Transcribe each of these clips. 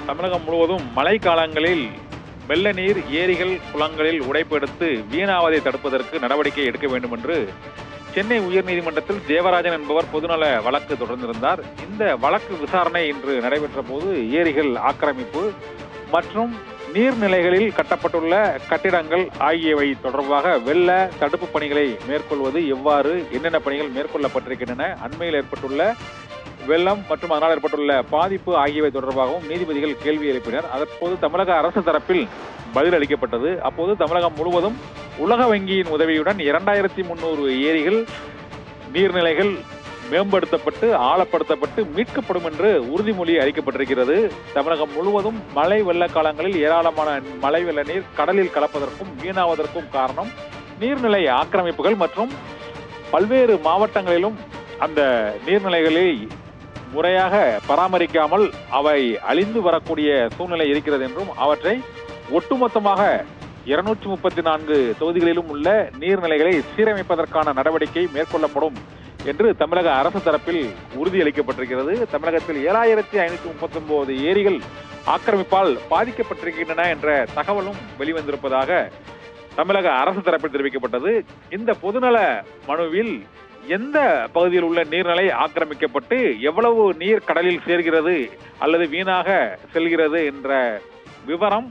தமிழகம் முழுவதும் மழை காலங்களில் வெள்ள நீர் ஏரிகள் குளங்களில் உடைப்பெடுத்து வீணாவதை தடுப்பதற்கு நடவடிக்கை எடுக்க வேண்டும் என்று சென்னை உயர்நீதிமன்றத்தில் தேவராஜன் என்பவர் பொதுநல வழக்கு தொடர்ந்திருந்தார். இந்த வழக்கு விசாரணை இன்று நடைபெற்ற போது ஏரிகள் ஆக்கிரமிப்பு மற்றும் நீர்நிலைகளில் கட்டப்பட்டுள்ள கட்டிடங்கள் ஆகியவை தொடர்பாக வெள்ள தடுப்பு பணிகளை மேற்கொள்வது எவ்வாறு, என்னென்ன பணிகள் மேற்கொள்ளப்பட்டிருக்கின்றன, அண்மையில் ஏற்பட்டுள்ள வெள்ளம் மற்றும் அதனால் ஏற்பட்டுள்ள பாதிப்பு ஆகியவை தொடர்பாகவும் நீதிபதிகள் கேள்வி எழுப்பினர். அப்போது தமிழக அரசு தரப்பில் பதில் அளிக்கப்பட்டது. அப்போது தமிழகம் முழுவதும் உலக வங்கியின் உதவியுடன் 2300 ஏரிகள் நீர்நிலைகள் மேம்படுத்தப்பட்டு ஆழப்படுத்தப்பட்டு மீட்கப்படும் என்று உறுதிமொழி அளிக்கப்பட்டிருக்கிறது. தமிழகம் முழுவதும் மழை வெள்ள காலங்களில் ஏராளமான மழை வெள்ள நீர் கடலில் கலப்பதற்கும் வீணாவதற்கும் காரணம் நீர்நிலை ஆக்கிரமிப்புகள் மற்றும் பல்வேறு மாவட்டங்களிலும் அந்த நீர்நிலைகளை முறையாக பராமரிக்காமல் அவை அழிந்து வரக்கூடிய சூழ்நிலை இருக்கிறது என்றும் அவற்றை ஒட்டுமொத்தமாக 234 தொகுதிகளிலும் உள்ள நீர்நிலைகளை சீரமைப்பதற்கான நடவடிக்கை மேற்கொள்ளப்படும் என்று தமிழக அரசு தரப்பில் உறுதியளிக்கப்பட்டிருக்கிறது. தமிழகத்தில் 7539 ஏரிகள் ஆக்கிரமிப்பால் பாதிக்கப்பட்டிருக்கின்றன என்ற தகவலும் வெளிவந்திருப்பதாக தமிழக அரசு தரப்பில் தெரிவிக்கப்பட்டது. இந்த பொதுநல மனுவில் எந்த பகுதியில் உள்ள நீர்நிலை ஆக்கிரமிக்கப்பட்டு எவ்வளவு நீர் கடலில் சேர்கிறது அல்லது வீணாக செல்கிறது என்ற விவரம்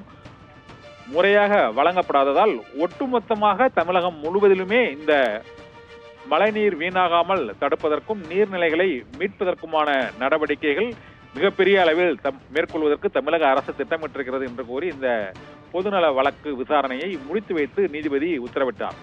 முறையாக வழங்கப்படாததால் ஒட்டுமொத்தமாக தமிழகம் முழுவதிலுமே இந்த மழைநீர் வீணாகாமல் தடுப்பதற்கும் நீர்நிலைகளை மீட்பதற்குமான நடவடிக்கைகள் மிகப்பெரிய அளவில் மேற்கொள்வதற்கு தமிழக அரசு திட்டமிட்டிருக்கிறது என்று கூறி இந்த பொதுநல வழக்கு விசாரணையை முடித்து வைத்து நீதிபதி உத்தரவிட்டார்.